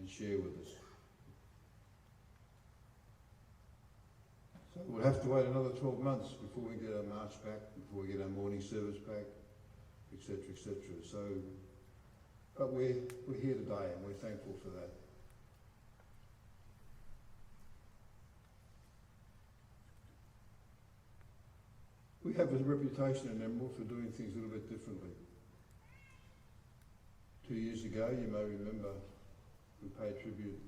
and share with us. So we'll have to wait another 12 months before we get our march back, before we get our morning service back, etc., etc. So, but we're here today and we're thankful for that. We have a reputation in Emerald for doing things a little bit differently. 2 years ago, you may remember, we paid tribute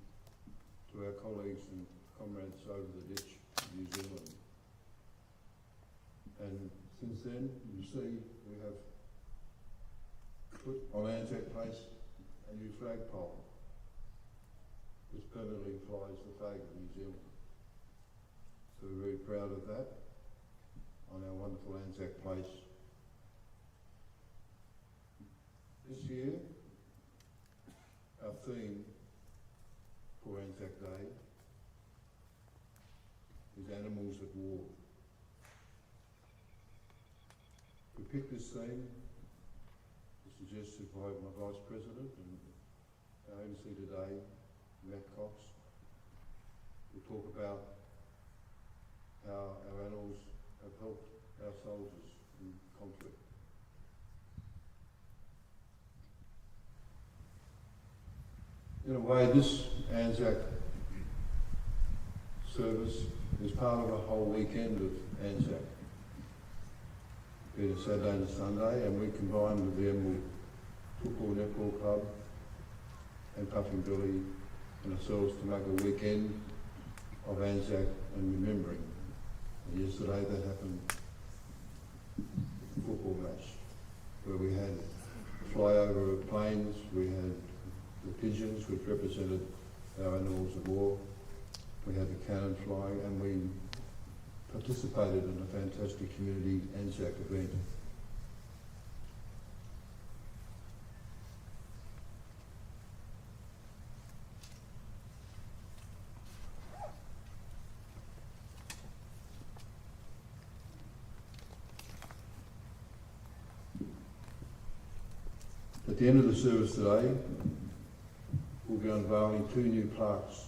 to our colleagues and comrades over the ditch in New Zealand. And since then, you see, we have put on Anzac Place a new flagpole which permanently flies the flag of New Zealand. So we're very proud of that on our wonderful Anzac Place. This year, our theme for Anzac Day is Animals at War. We picked this theme, suggested by my Vice President and our MC today, Matt Cox. We talk about how our animals have helped our soldiers in conflict. In a way, this Anzac service is part of a whole weekend of Anzac. Being a Saturday and a Sunday, and we combined with the Emerald Football Netball Club and Puffing Billy and ourselves to make a weekend of Anzac and remembering. And yesterday that happened, a football match, where we had flyover of planes, we had the pigeons which represented our animals of war, we had the cannon flying, and we participated in a fantastic community Anzac event. At the end of the service today, we'll be unveiling 2 new plaques.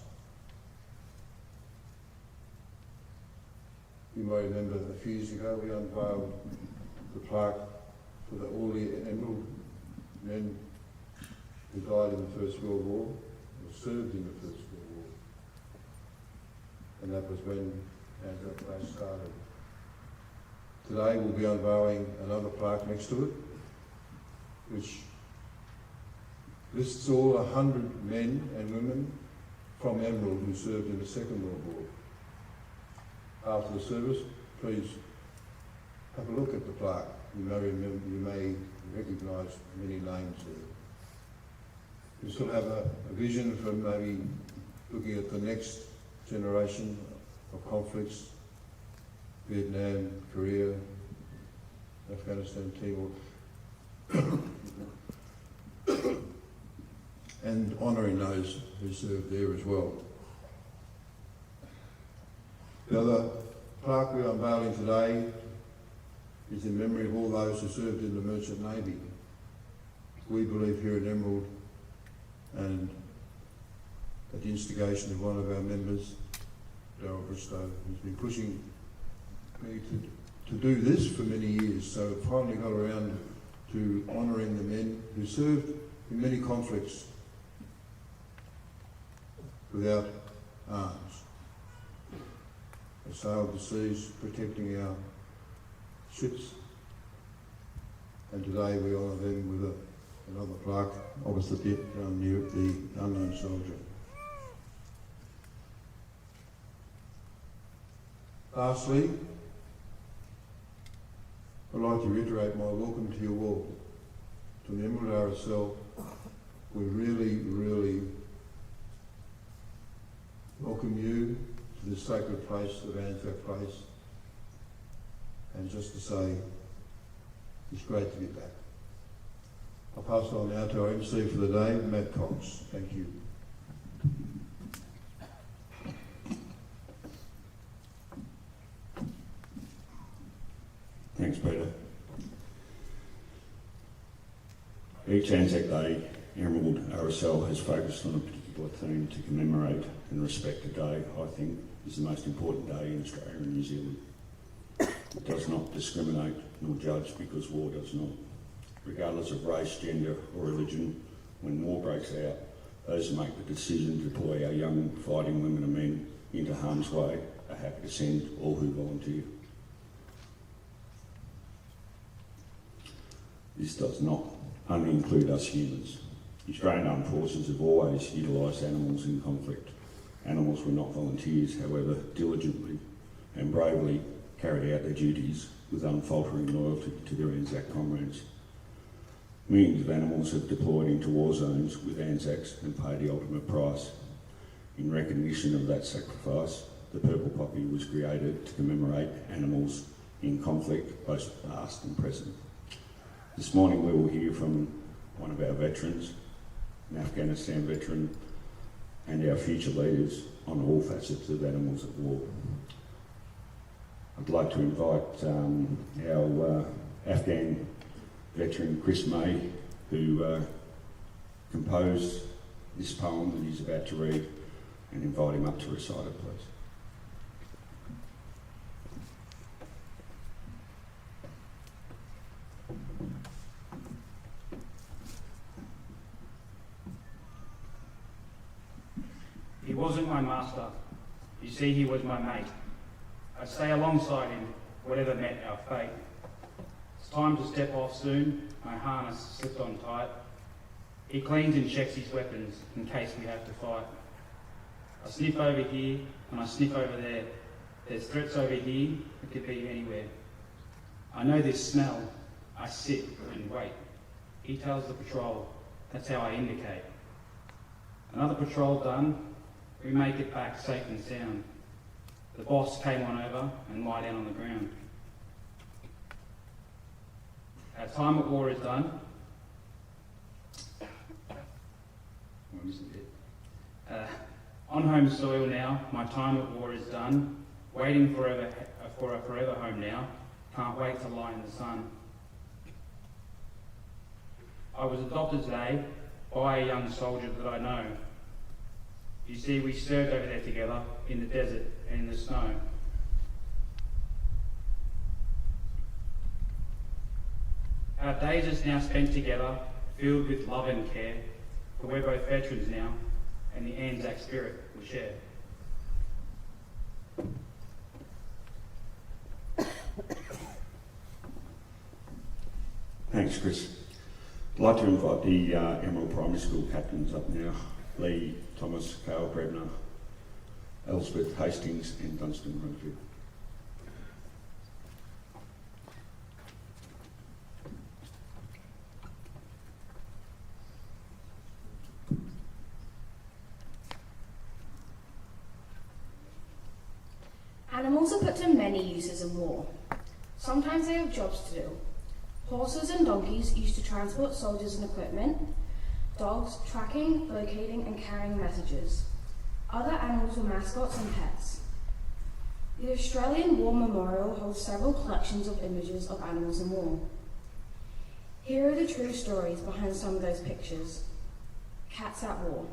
You may remember a few years ago we unveiled the plaque for all the Emerald men who died in the First World War, or served in the First World War. And that was when Anzac Place started. Today we'll be unveiling another plaque next to it, which lists all 100 men and women from Emerald who served in the Second World War. After the service, please have a look at the plaque. You may recognise many names there. We still have a vision for maybe looking at the next generation of conflicts, Vietnam, Korea, Afghanistan, Timor, and honouring those who served there as well. The other plaque we're unveiling today is in memory of all those who served in the Merchant Navy. We believe here at Emerald, and at the instigation of one of our members, Darryl Bristow, who's been pushing me to do this for many years, so finally got around to honouring the men who served in many conflicts without arms. They sailed the seas protecting our ships, and today we honour them with another plaque opposite the unknown soldier. Lastly, I'd like to reiterate my welcome to you all. To the Emerald RSL, we really welcome you to this sacred place of Anzac Place, and just to say, it's great to be back. I'll pass on now to our MC for the day, Matt Cox. Thank you. Thanks, Peter. Each Anzac Day, Emerald RSL has focused on a particular particular theme to commemorate and respect today, I think, is the most important day in Australia and New Zealand. It does not discriminate nor judge because war does not. Regardless of race, gender or religion, when war breaks out, those who make the decision to deploy our young fighting women and men into harm's way are happy to send all who volunteer. This does not only include us humans. The Australian Armed Forces have always utilised animals in conflict. Animals were not volunteers, however, diligently and bravely carried out their duties with unfaltering loyalty to their Anzac comrades. Millions of animals have deployed into war zones with Anzacs and paid the ultimate price. In recognition of that sacrifice, the purple poppy was created to commemorate animals in conflict, both past and present. This morning we will hear from one of our veterans, an Afghanistan veteran, and our future leaders on all facets of animals at war. I'd like to invite our Afghan veteran Chris May, who composed this poem that he's about to read, and invite him up to recite it, please. He wasn't my master. You see, he was my mate. I stay alongside him, whatever met our fate. It's time to step off soon. My harness slipped on tight. He cleans and checks his weapons in case we have to fight. I sniff over here and I sniff over there. There's threats over here. It could be anywhere. I know this smell. I sit and wait. He tells the patrol. That's how I indicate. Another patrol done. We make it back safe and sound. The boss came on over and lie down on the ground. Our time at war is done. On home soil now, my time at war is done. Waiting for a forever home now. Can't wait to lie in the sun. I was adopted today by a young soldier that I know. You see, we served over there together in the desert and in the snow. Our days are now spent together, filled with love and care, for we're both veterans now, and the Anzac spirit we share. Thanks, Chris. I'd like to invite the Emerald Primary School captains up now. Lee, Thomas, Carl Brebner, Elspeth Hastings and Dunstan Runfield. Animals are put to many uses in war. Sometimes they have jobs to do. Horses and donkeys used to transport soldiers and equipment. Dogs, tracking, locating and carrying messages. Other animals were mascots and pets. The Australian War Memorial holds several collections of images of animals in war. Here are the true stories behind some of those pictures. Cats at War.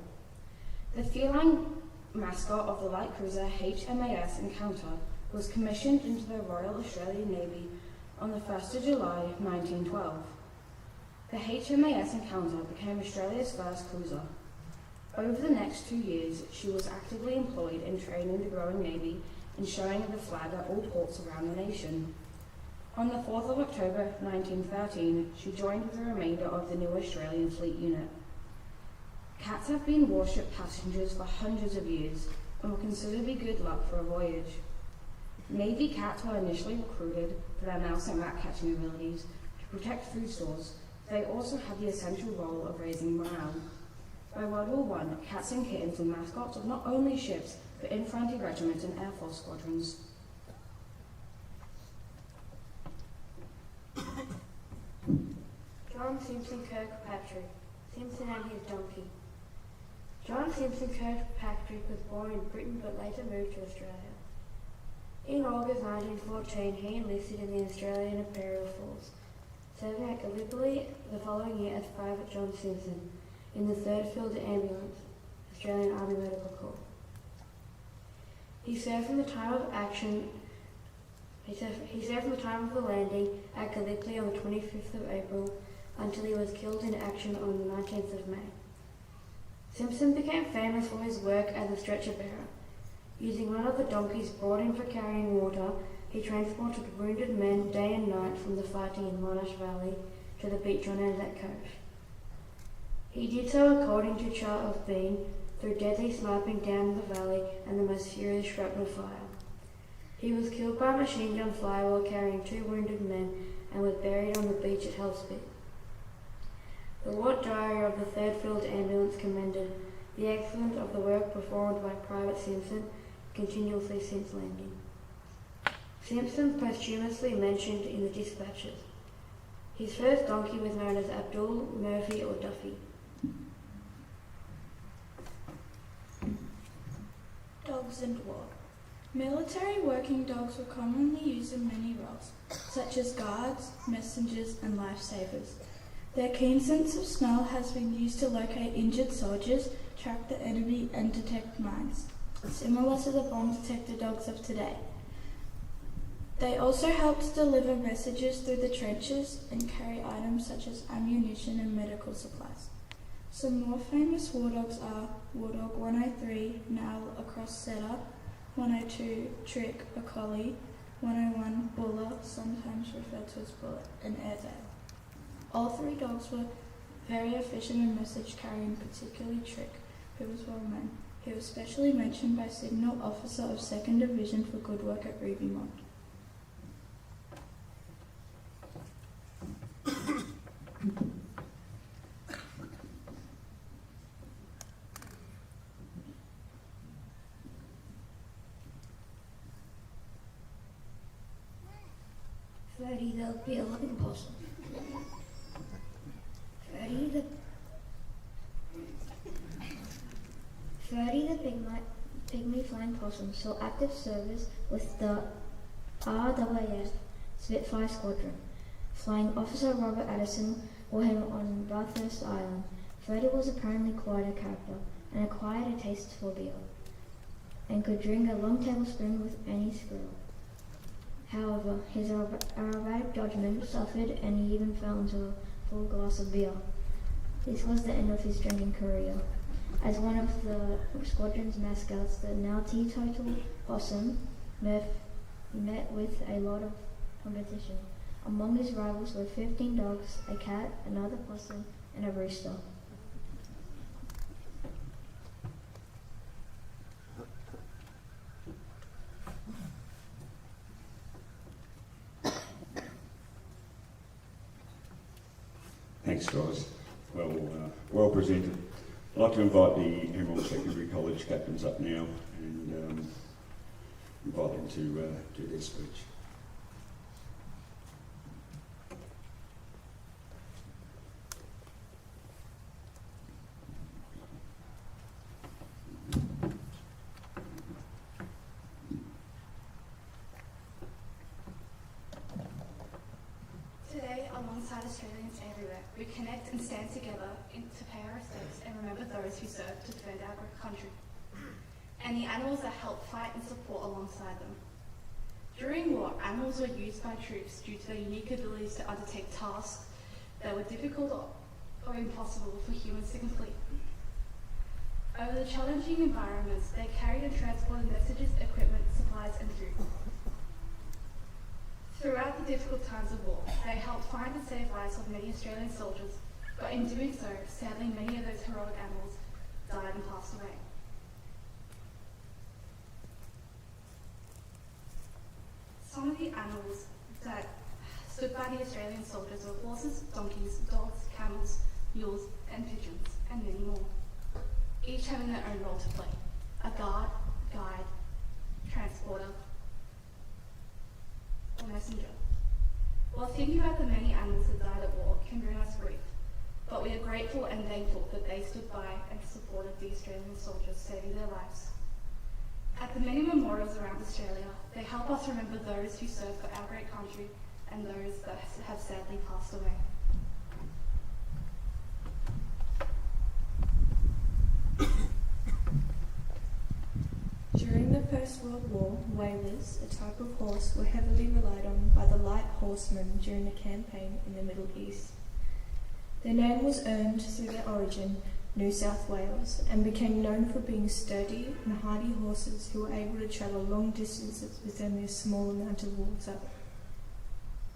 The feline mascot of the light cruiser HMAS Encounter was commissioned into the Royal Australian Navy on the 1st of July 1912. The HMAS Encounter became Australia's first cruiser. Over the next 2 years, she was actively employed in training the growing Navy and showing the flag at all ports around the nation. On the 4th of October 1913, she joined with the remainder of the new Australian Fleet Unit. Cats have been warship passengers for hundreds of years and were considered to be good luck for a voyage. Navy cats were initially recruited for their mouse and rat catching abilities to protect food stores. They also had the essential role of raising morale. By World War I, cats and kittens were mascots of not only ships, but infantry regiments and air force squadrons. John Simpson Kirkpatrick, Simpson and his donkey. John Simpson Kirkpatrick was born in Britain but later moved to Australia. In August 1914, he enlisted in the Australian Imperial Force, serving at Gallipoli the following year as Private John Simpson in the 3rd Field Ambulance, Australian Army Medical Corps. He served from the time of action. He served from the time of the landing at Gallipoli on the 25th of April until he was killed in action on the 19th of May. Simpson became famous for his work as a stretcher bearer. Using one of the donkeys brought in for carrying water, he transported wounded men day and night from the fighting in Monash Valley to the beach on Anzac Coast. He did so according to chart of Bean, through deadly sniping down the valley and the most furious shrapnel fire. He was killed by a machine gun fire while carrying 2 wounded men and was buried on the beach at Hellspit. The War Diary of the 3rd Field Ambulance commended the excellence of the work performed by Private Simpson continuously since landing. Simpson posthumously mentioned in the dispatches. His first donkey was known as Abdul, Murphy or Duffy. Dogs and war. Military working dogs were commonly used in many roles, such as guards, messengers, and lifesavers. Their keen sense of smell has been used to locate injured soldiers, track the enemy, and detect mines, similar to the bomb detector dogs of today. They also helped deliver messages through the trenches and carry items such as ammunition and medical supplies. Some more famous war dogs are War-Dog 103, Nal across Setter, 102, Trick, a collie, 101, Buller, sometimes referred to as Bullet, and Airedale. All 3 dogs were very efficient in message carrying, particularly Trick, who was well known. He was specially mentioned by Signal Officer of 2nd Division for good work at Ruby-Mont. Ferdy the beer-loving possum. Ferdy the pygmy flying possum saw active service with the RAAF Spitfire Squadron. Flying Officer Robert Addison bore him on Bathurst Island. Ferdy was apparently quite a character and acquired a taste for beer, and could drink a long tablespoon with any squirrel. However, his aerobatic judgment suffered and he even fell into a full glass of beer. This was the end of his drinking career. As one of the squadron's mascots, the now teetotal possum met with a lot of competition. Among his rivals were 15 dogs, a cat, another possum, and a rooster. Thanks, guys. Well presented. I'd like to invite the Emerald Secondary College captains up now and invite them to do their speech. Today, alongside Australians everywhere, we connect and stand together to pay our respects and remember those who served to defend our country, and the animals that help fight and support alongside them. During war, animals were used by troops due to their unique abilities to undertake tasks that were difficult or impossible for humans to complete. Over the challenging environments, they carried and transported messages, equipment, supplies, and food. Throughout the difficult times of war, they helped find and save lives of many Australian soldiers, but in doing so, sadly many of those heroic animals died and passed away. Some of the animals that stood by the Australian soldiers were horses, donkeys, dogs, camels, mules, and pigeons, and many more, each having their own role to play: a guard, guide, transporter, or messenger. While thinking about the many animals that died at war can bring us grief, but we are grateful and thankful that they stood by and supported the Australian soldiers, saving their lives. At the many memorials around Australia, they help us remember those who served for our great country and those that have sadly passed away. First World War, whalers, a type of horse, were heavily relied on by the light horsemen during a campaign in the Middle East. Their name was earned through their origin, New South Wales, and became known for being sturdy and hardy horses who were able to travel long distances with only a small amount of water.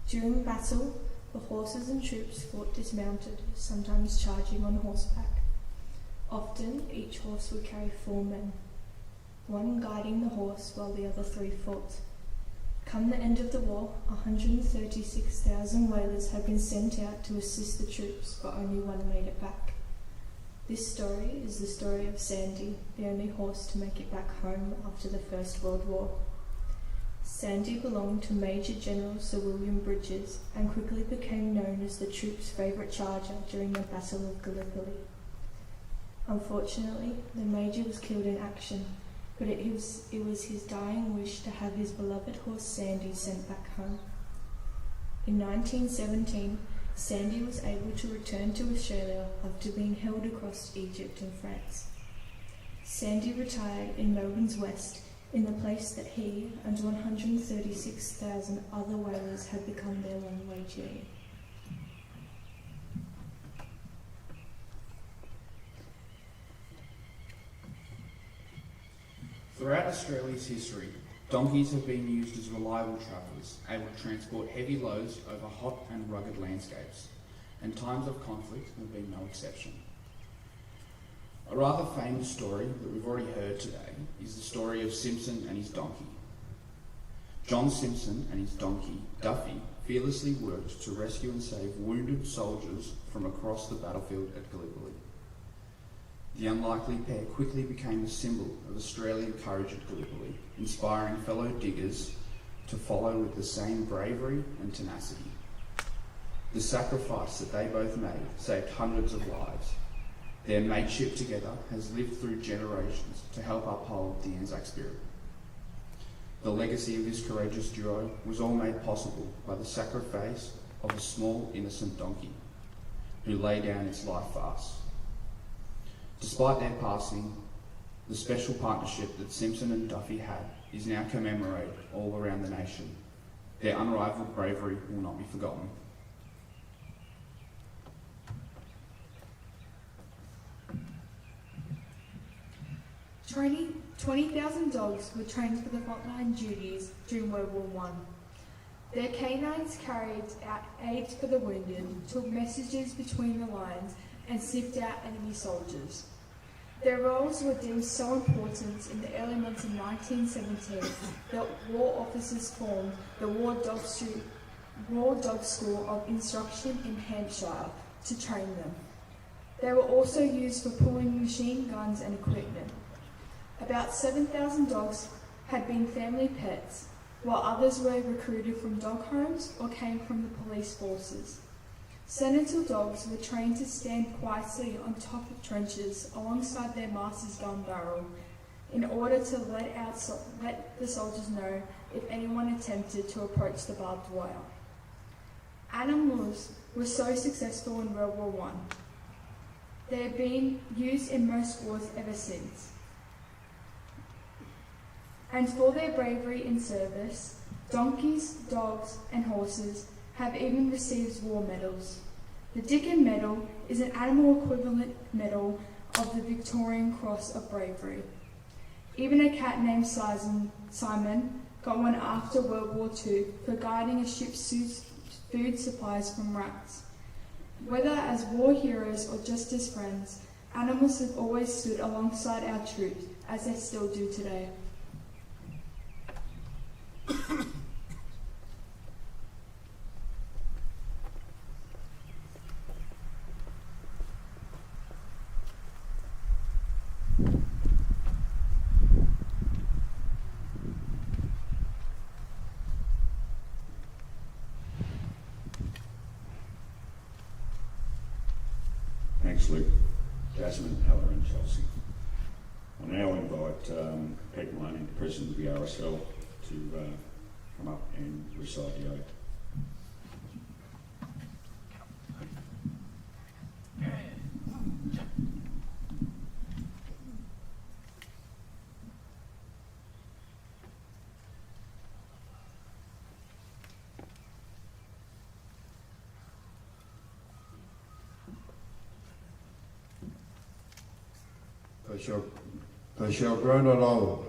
During battle, the horses and troops fought dismounted, sometimes charging on horseback. Often, each horse would carry 4 men, one guiding the horse while the other 3 fought. Come the end of the war, 136,000 whalers had been sent out to assist the troops, but only one made it back. This story is the story of Sandy, the only horse to make it back home after the First World War. Sandy belonged to Major General Sir William Bridges and quickly became known as the troops' favourite charger during the Battle of Gallipoli. Unfortunately, the Major was killed in action, but it was his dying wish to have his beloved horse Sandy sent back home. In 1917, Sandy was able to return to Australia after being held across Egypt and France. Sandy retired in Melbourne's West, in the place that he and 136,000 other whalers had become their long-way journey. Throughout Australia's history, donkeys have been used as reliable travellers, able to transport heavy loads over hot and rugged landscapes, and times of conflict have been no exception. A rather famous story that we've already heard today is the story of Simpson and his donkey. John Simpson and his donkey, Duffy, fearlessly worked to rescue and save wounded soldiers from across the battlefield at Gallipoli. The unlikely pair quickly became a symbol of Australian courage at Gallipoli, inspiring fellow diggers to follow with the same bravery and tenacity. The sacrifice that they both made saved hundreds of lives. Their mateship together has lived through generations to help uphold the Anzac spirit. The legacy of this courageous duo was all made possible by the sacrifice of a small innocent donkey who lay down its life for us. Despite their passing, the special partnership that Simpson and Duffy had is now commemorated all around the nation. Their unrivaled bravery will not be forgotten. Training 20,000 dogs were trained for the frontline duties during World War I. Their canines carried out aid for the wounded, took messages between the lines, and sniffed out enemy soldiers. Their roles were deemed so important in the early months of 1917 that war officers formed the War Dog School of Instruction in Hampshire to train them. They were also used for pulling machine guns and equipment. About 7,000 dogs had been family pets, while others were recruited from dog homes or came from the police forces. Senator dogs were trained to stand quietly on top of trenches alongside their master's gun barrel in order to let the soldiers know if anyone attempted to approach the barbed wire. Animals were so successful in World War I. They have been used in most wars ever since. And for their bravery in service, donkeys, dogs and horses have even received war medals. The Dickon Medal is an animal equivalent medal of the Victorian Cross of Bravery. Even a cat named Simon got one after World War II for guarding a ship's food supplies from rats. Whether as war heroes or just as friends, animals have always stood alongside our troops, as they still do today. Thanks, Luke, Jasmine, Ella and Chelsea. I'll now invite Peg Maloney, the President of the RSL, to come up and recite the oath. They shall grow not old,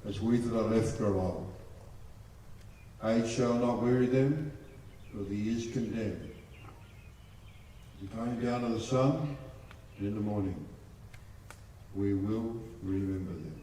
as we that are left grow old. Age shall not weary them, nor the years condemn. The going down of the sun, and in the morning, we will remember them.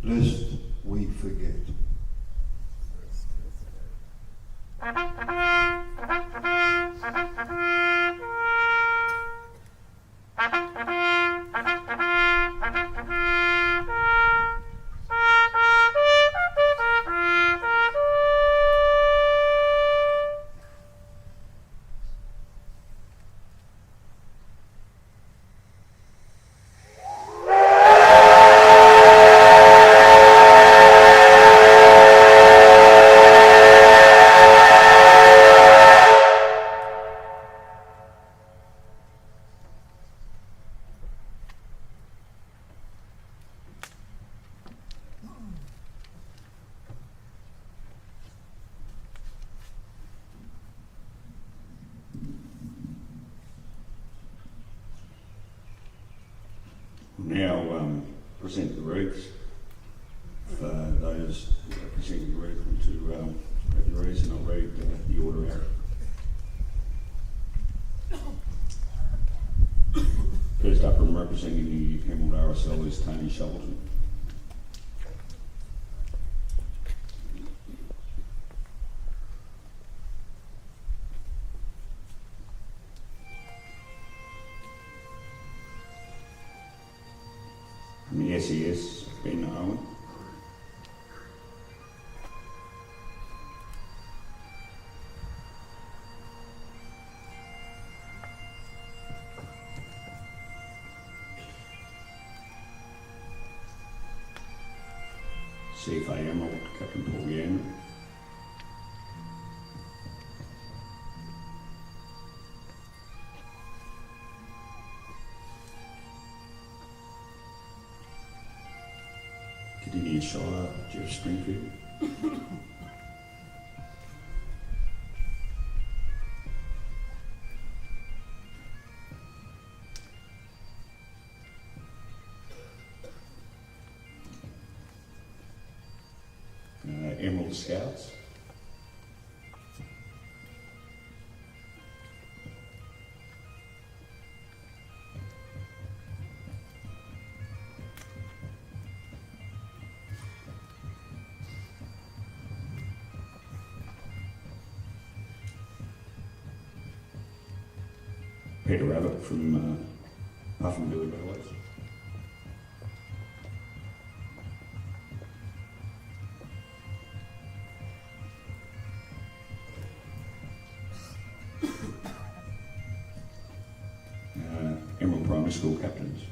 Lest we forget. Now present the wreaths. For those presenting the wreath want to grab the wreaths, and I'll read the order out. First up, from representing the Emerald RSL is Tony Shelton. From the SES, Ben Owen. CFA Emerald, Captain Paul Yan. Gideon Shire, Jeff Springfield. of the Scouts. Peter Rabbit from Puff and Billy Railways. Emerald Primary School captains.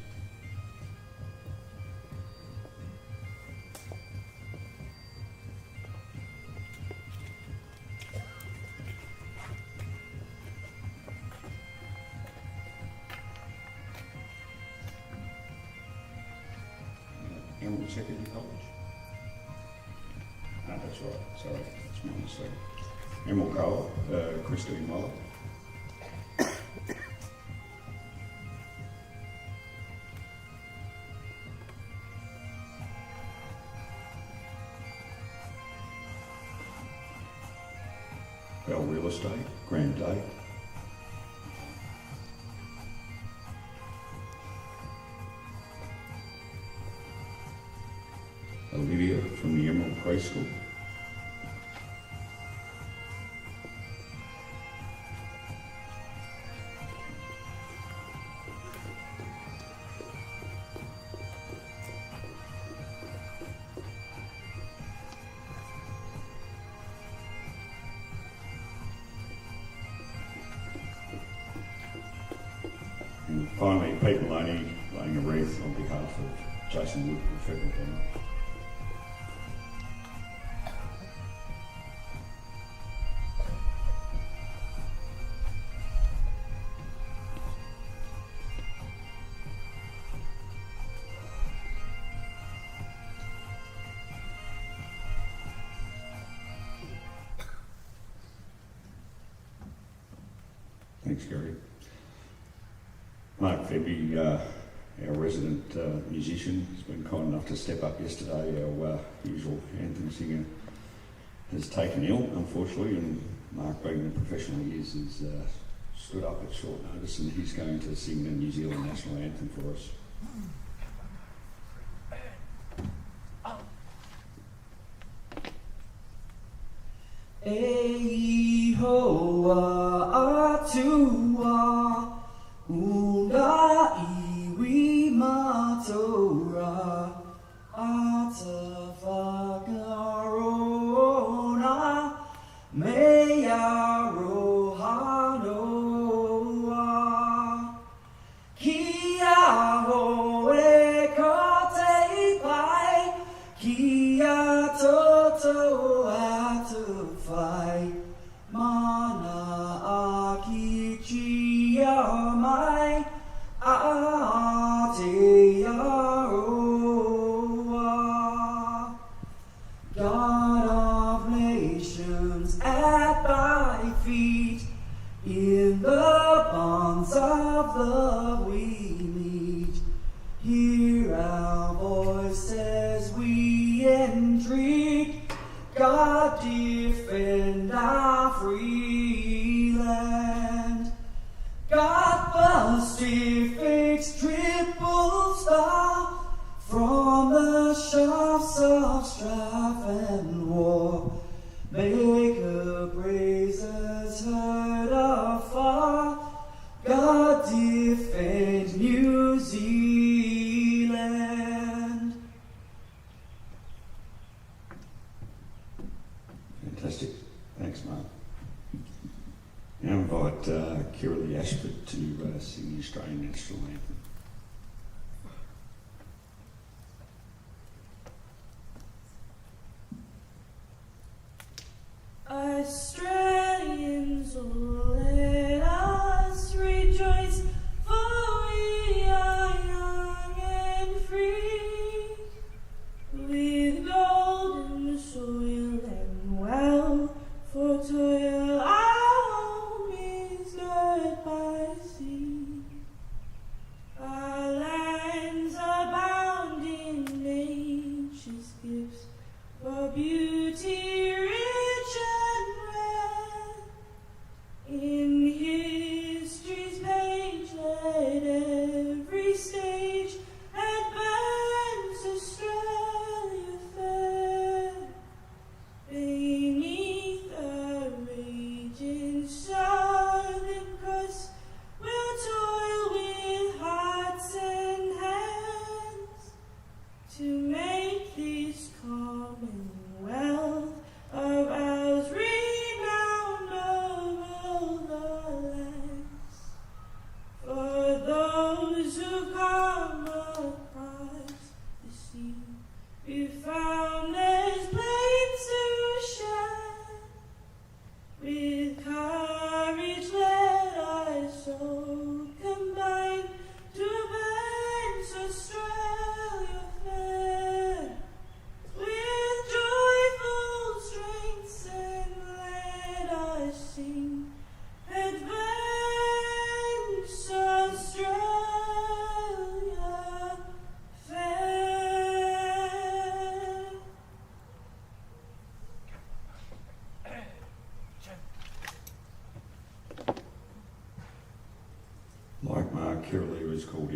Emerald Secondary College. Ah, that's right. Sorry, that's my mistake. Emerald Cole, Christine Waller. Bell Real Estate, Grand Day. Olivia from the Emerald Preschool. And finally, Pete Maloney laying a wreath on behalf of Jason Wood from Federal Government. Thanks, Gary. Mark Febby, our resident musician, has been kind enough to step up yesterday. Our usual anthem singer has taken ill, unfortunately, and Mark, being the professional he is, has stood up at short notice, and he's going to sing the New Zealand national anthem for us. E hoa atua una iwi matora ata whakarona mea rohanoa kia hoe ko te pai kia toto atu whai mana aki chia mai a te aroa. God of nations at thy feet, in the bonds of love we meet. Hear our voices we entreat, God defend our free land. God Pacific's triple star, from the shafts of strife and war, make her praises heard afar. God defend New Zealand. Fantastic. Thanks, Mark. Now I invite Kiralee Ashford to sing the Australian National Anthem. Australians, oh, let us rejoice, for we are young and free, with golden soil and wealth for toil. Our home is good by sea.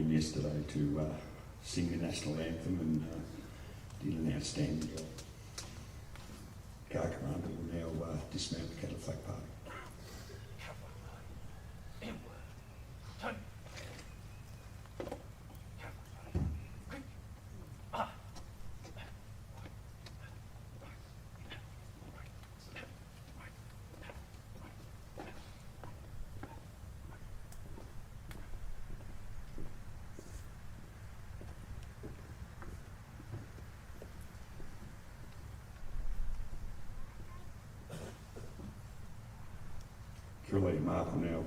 in yesterday to sing the national anthem and did an outstanding job. Car Commander will now dismount the cattle flag party. Curly Mark will now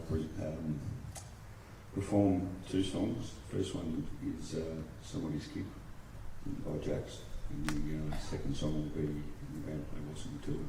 perform two songs. The first one is Somebody's Kid by Jax, and the second song will be in the band play Wilson Matilda.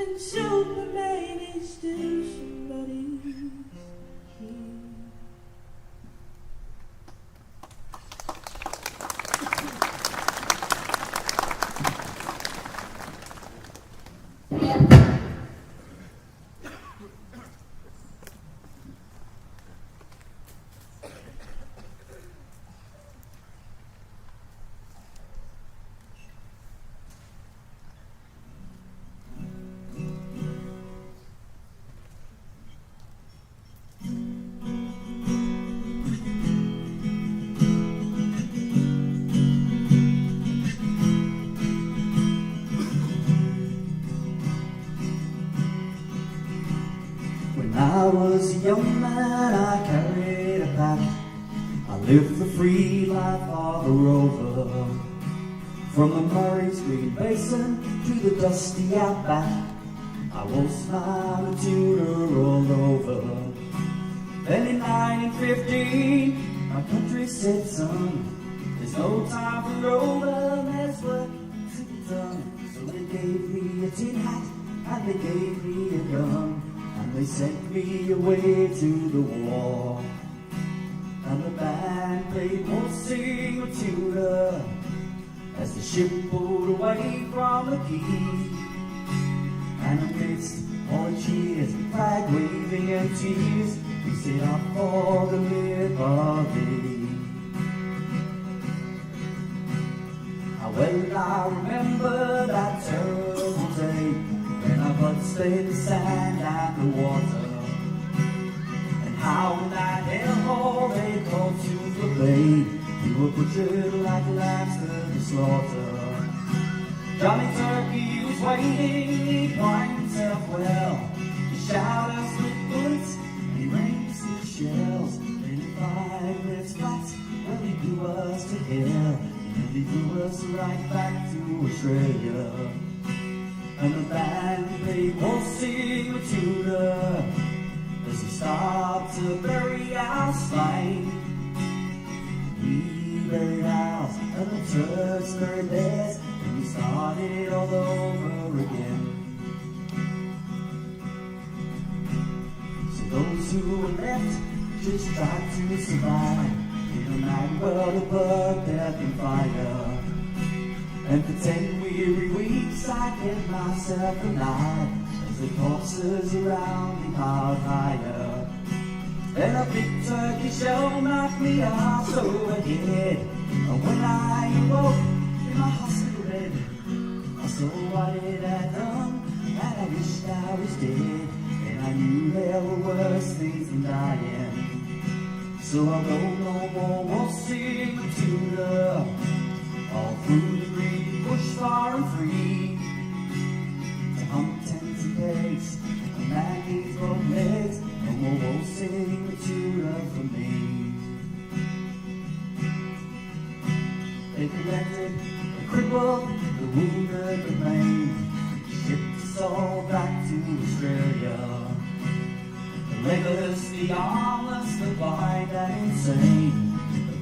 and Superman is still somebody's kid. When I was a young man, I carried a pack. I lived the free life of a rover. From the Murray's Green Basin to the dusty outback, I waltzed my tutor all over. Then in 1915, my country said, son, there's no time for roving, there's work to be done. So they gave me a tin hat and they gave me a gun. And they sent me away to the war. And the band played Waltzing Matilda as the ship pulled away from the quay. And amidst all the cheers, flag waving and tears, we set up for the Liberty. How well I remember that terrible day when our blood stained the sand and the water, and how in that hellhole they called to the bay, we were butchered like lambs to the slaughter. Johnny Turkey was waiting, he pointed himself well, he shot us with bullets, he rained us with shells. Then in 5 minutes flat, well he blew us to hell, and he blew us right back to Australia. And the band played Waltzing Matilda as we stopped to bury our slain. We buried ours and the Turks buried theirs, and we started all over again. So those who were left just tried to survive in a mad world of blood, death and fire. And for 10 weary weeks I kept myself alive as the corpses around me piled higher. Then a big turkey shell knocked me off overhead, and when I awoke in my hospital bed, I saw what it had done, and I wished I was dead. And I knew there were worse things than dying. So I'll go no more waltzing Matilda all through the green bush far and free, to hump tents and pegs and Maggie's broken legs, and more waltzing Matilda for me. They collected the crippled, the wounded, the maimed, shipped us all back to Australia. The legless, the armless, the blind and insane,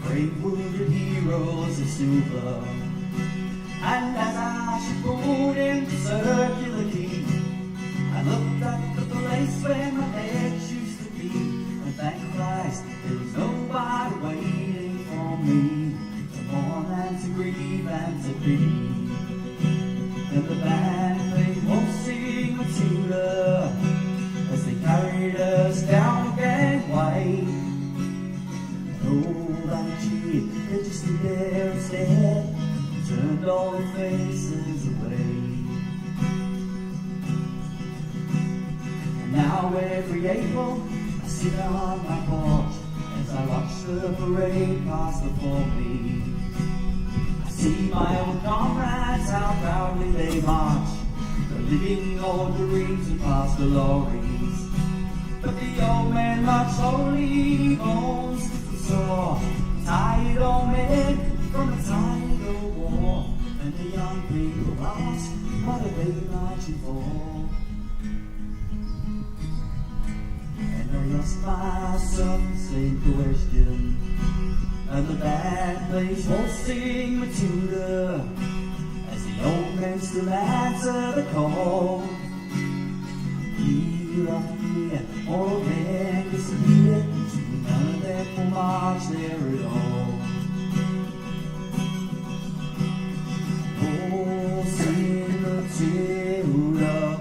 brave wounded heroes of silver. And as I should pulled into Circular Quay, I looked at the place where my legs used to be, and thank Christ there was nobody waiting for me to mourn and to grieve and to be. And the band played Waltzing Matilda as they carried us down the gangway. They just stood there instead and turned all their faces away. And now every April I sit on my porch as I watch the parade pass before me. I see my old comrades, how proudly they march, the living old Marines and past the lorries. But the old men march slowly, bones sore, tired old men from a tired old war. And the young people ask, what are they marching for? And I ask myself the same question, and the band plays Waltzing Matilda as the old men still answer the call. lucky and all men disappear. None of them will march there at all. Oh, sing Matilda,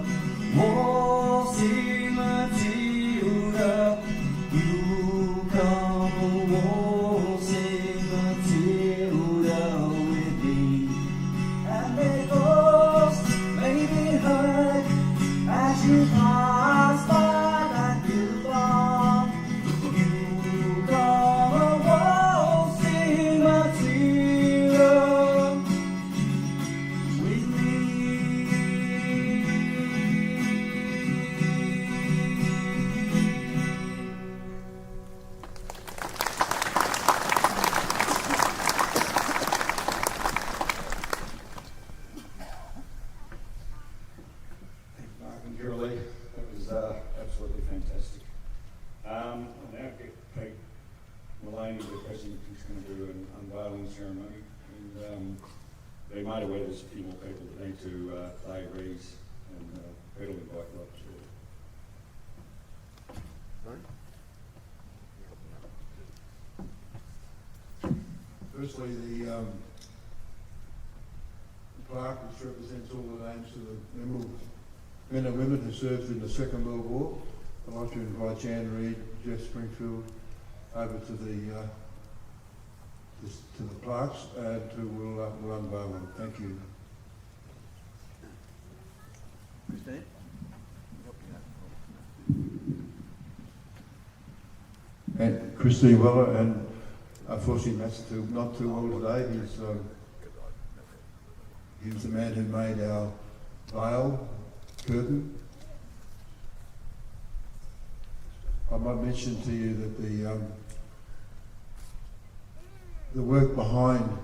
oh, sing Matilda, you come, oh, sing Matilda with me. And may ghosts may be heard as you pass by that hill farm. You come, oh, sing Matilda with me. Thank you, Mark and Julie. That was absolutely fantastic. I'll now get Pete Mullaney, the president, who's going to do an unveiling ceremony. And be made aware there's a few more people that need to lay wreaths, and Pete will invite you up shortly. Firstly, the plaque which represents all the names of the men and women who served in the Second World War. I'd like to invite Jan Reid, Jeff Springfield over to the plaques and we'll unveil them. Thank you. Christine? And Christine Weller, and unfortunately Matt's not too well today. He was the man who made our veil curtain. I might mention to you that the work behind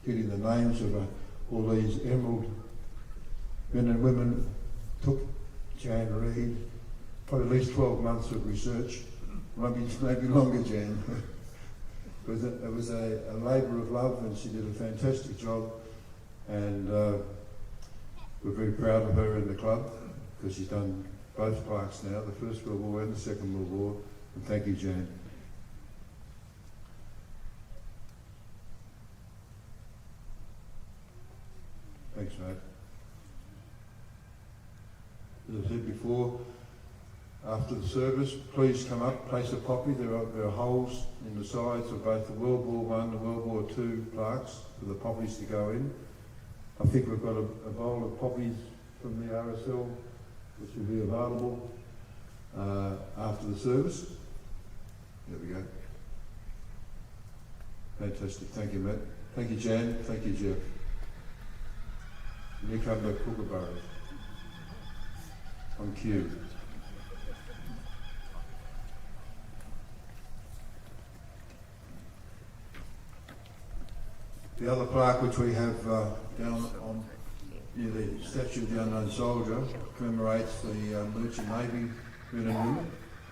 getting the names of all these emerald men and women took Jan Reid probably at least 12 months of research, maybe longer, Jan. It was a labour of love, and she did a fantastic job, and we're very proud of her in the club because she's done both plaques now, the First World War and the Second World War, and thank you, Jan. Thanks, mate. As I said before, after the service, please come up, place a poppy. There are holes in the sides of both the World War I and World War II plaques for the poppies to go in. I think we've got a bowl of poppies from the RSL, which will be available after the service. There we go. Fantastic. Thank you, Matt. Thank you, Jan. Thank you, Jeff. And here come the kookaburras on cue. The other plaque which we have down on near the statue of the unknown soldier commemorates the Merchant Navy men and women.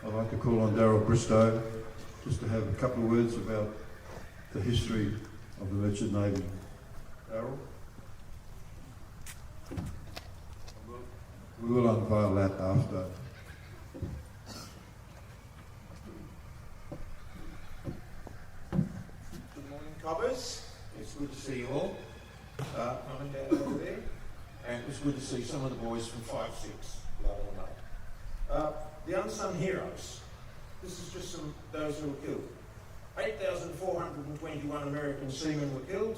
I'd like to call on Daryl Bristow just to have a couple of words about the history of the Merchant Navy. Daryl? We will unveil that after. Good morning, cobbers. It's good to see you all. Mum and Dad over there. And it was good to see some of the boys from 5-6 the other night. The unsung heroes. This is just some those who were killed. 8,421 American seamen were killed.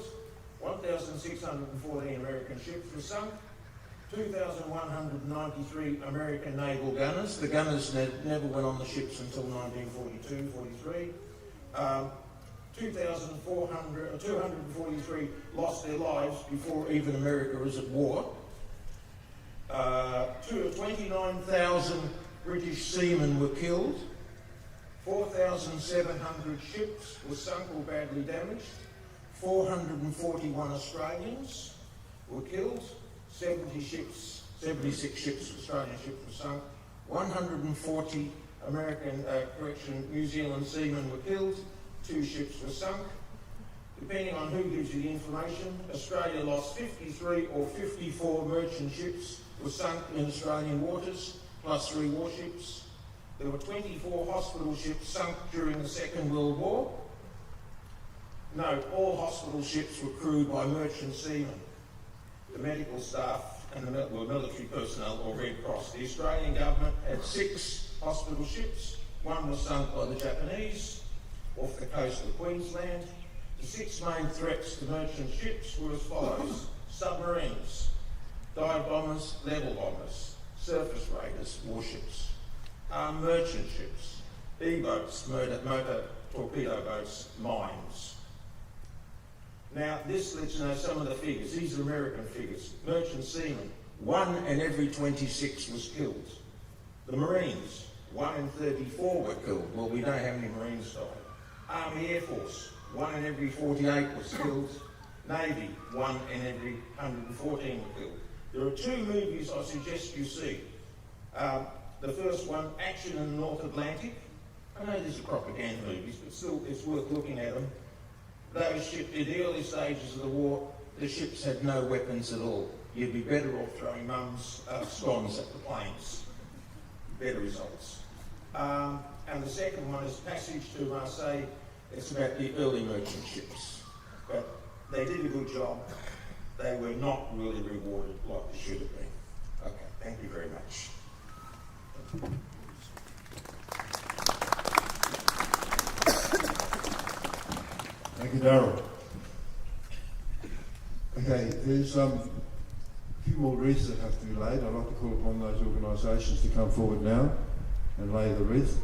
1,614 American ships were sunk. 2,193 American naval gunners. The gunners never went on the ships until 1942-43. 243 lost their lives before even America was at war. 29,000 British seamen were killed. 4,700 ships were sunk or badly damaged. 441 Australians were killed. 76 ships, Australian ships were sunk. 140 New Zealand seamen were killed. 2 ships were sunk. Depending on who gives you the information, Australia lost 53 or 54 merchant ships were sunk in Australian waters, plus 3 warships. There were 24 hospital ships sunk during the Second World War. No, all hospital ships were crewed by merchant seamen, the medical staff and the military personnel or Red Cross. The Australian government had 6 hospital ships. 1 was sunk by the Japanese off the coast of Queensland. The 6 main threats to merchant ships were as follows: submarines, dive bombers, level bombers, surface raiders, warships, armed merchant ships, E-boats, motor torpedo boats, mines. Now, this lets you know some of the figures. These are American figures. Merchant seamen, 1 in every 26 was killed. The Marines, 1 in 34 were killed. Well, we know how many Marines died. Army Air Force, 1 in every 48 was killed. Navy, 1 in every 114 were killed. There are 2 movies I suggest you see. The first one, Action in the North Atlantic. I know these are propaganda movies, but still it's worth looking at them. Those ships, in the early stages of the war, the ships had no weapons at all. You'd be better off throwing mum's scones at the planes. Better results. And the second one is Passage to Marseille. It's about the early merchant ships. But they did a good job. They were not really rewarded like they should have been. Okay, thank you very much. Thank you, Darryl. Okay, there's a few more wreaths that have to be laid. I'd like to call upon those organisations to come forward now and lay the wreath.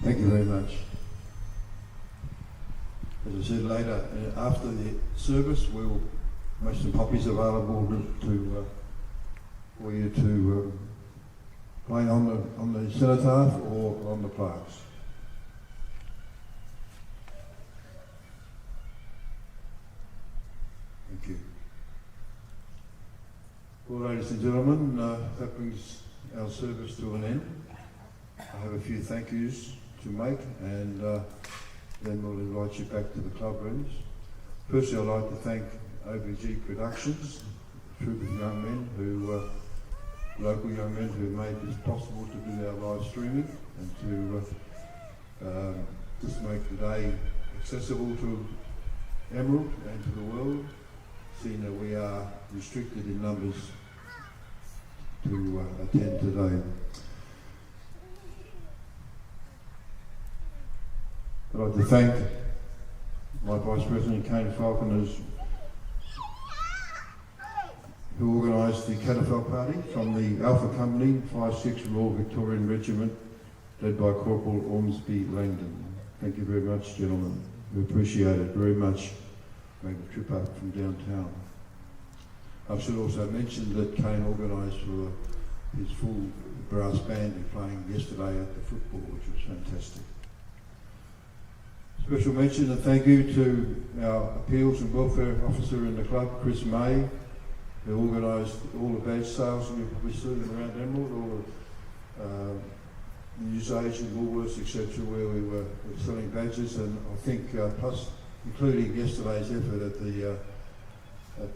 Thank you very much. As I said later, after the service, we'll make some copies available for you to play on the cenotaph or on the plaques. Thank you. Well, ladies and gentlemen, that brings our service to an end. I have a few thank yous to make, and then we'll invite you back to the club rooms. Firstly, I'd like to thank OBG Productions, a troop of young men local young men who made this possible to do our live streaming and to just make the day accessible to Emerald and to the world, seeing that we are restricted in numbers to attend today. I'd like to thank my Vice President, Kane Falconers, who organised the Catafalque Party from the Alpha Company, 5/6 Royal Victorian Regiment, led by Corporal Ormsby Langdon. Thank you very much, gentlemen. We appreciate it very much, making the trip up from downtown. I should also mention that Kane organised for his full brass band playing yesterday at the football, which was fantastic. Special mention and thank you to our Appeals and Welfare Officer in the club, Chris May, who organised all the badge sales, and you've probably seen them around Emerald, all the newsagents, Woolworths, etc., where we were selling badges, and I think plus including yesterday's effort at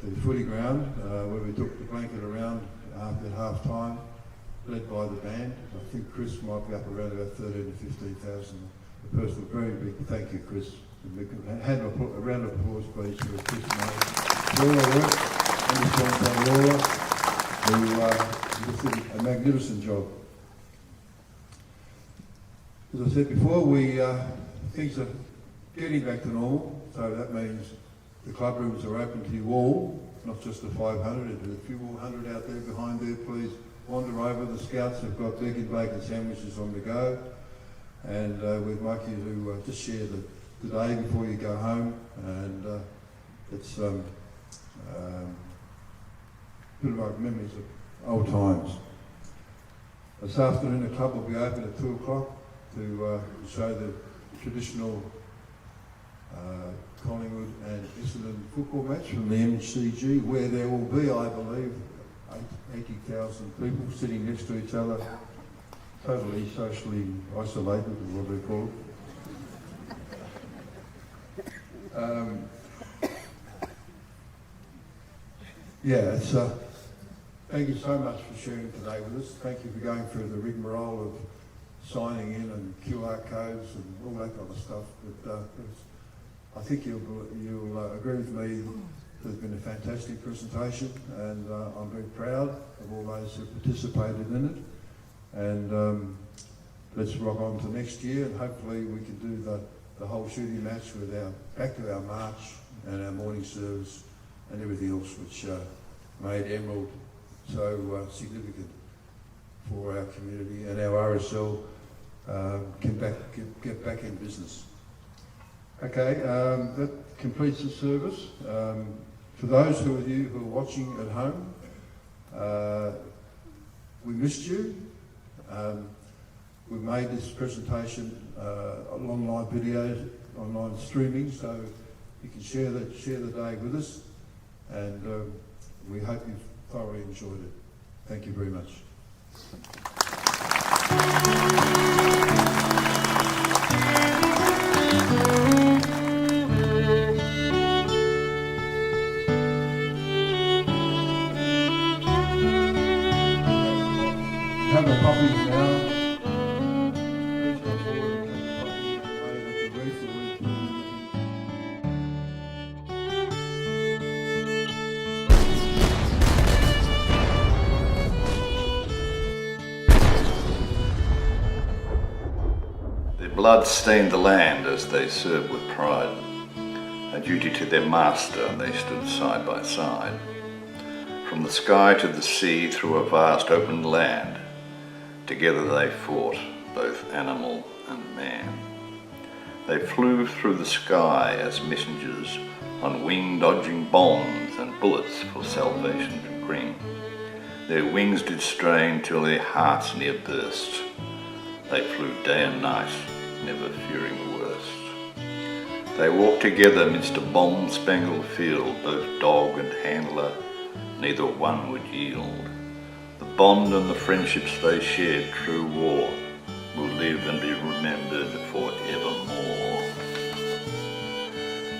the footy ground, where we took the blanket around at half time, led by the band. I think Chris might be up around about 13,000 to 15,000. A personal, very big thank you, Chris. A round of applause, please, for Chris May. All our work, and the sponsor, who did a magnificent job. As I said before, things are getting back to normal, so that means the club rooms are open to you all, not just the 500. If there's a few more 100 out there behind there, please wander over. The scouts have got egg and bacon sandwiches on the go. And we'd like you to just share the day before you go home, and it's Bit of memories of old times. This afternoon the club will be open at 2 o'clock to show the traditional Collingwood and Essendon football match from the MCG, where there will be, I believe, 80,000 people sitting next to each other, totally socially isolated, is what they call it. Yeah, it's thank you so much for sharing today with us. Thank you for going through the rigmarole of signing in and QR codes and all that kind of stuff. But I think you'll agree with me. There's been a fantastic presentation, and I'm very proud of all those who participated in it. And let's rock on to next year, and hopefully we can do the whole shooting match with back to our march and our morning service and everything else which made Emerald so significant for our community, and our RSL get back in business. Okay, that completes the service. For those of you who are watching at home, we missed you. We made this presentation on live videos, online streaming, so you can share the day with us, and we hope you've thoroughly enjoyed it. Thank you very much. Have a copy now. Please come forward and take a copy and lay it at the reef or we can. Their blood stained the land as they served with pride. A duty to their master, they stood side by side. From the sky to the sea, through a vast open land, together they fought, both animal and man. They flew through the sky as messengers on wing dodging bombs and bullets for salvation to bring. Their wings did strain till their hearts near burst. They flew day and night, never fearing the worst. They walked together midst a bomb-spangled field, both dog and handler, neither one would yield. The bond and the friendships they shared through war will live and be remembered forevermore.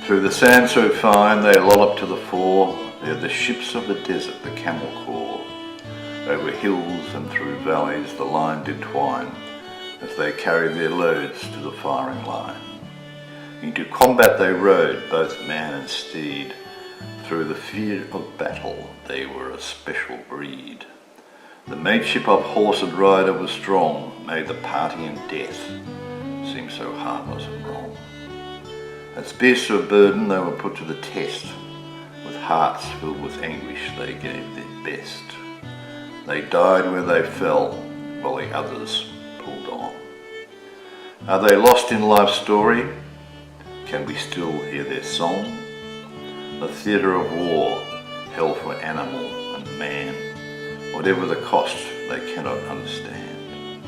Through the sand so fine they lollop to the fore, they're the ships of the desert, the camel corps. Over hills and through valleys the line did twine, as they carried their loads to the firing line. Into combat they rode, both man and steed. Through the fear of battle they were a special breed. The mateship of horse and rider was strong, made the parting in death seem so harmless and wrong. As beasts of burden they were put to the test. With hearts filled with anguish they gave their best. They died where they fell, while the others pulled on. Are they lost in life's story? Can we still hear their song? The theatre of war, hell for animal and man, whatever the cost they cannot understand.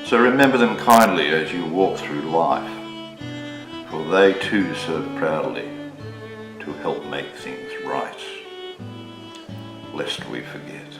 So remember them kindly as you walk through life, for they too serve proudly to help make things right, lest we forget.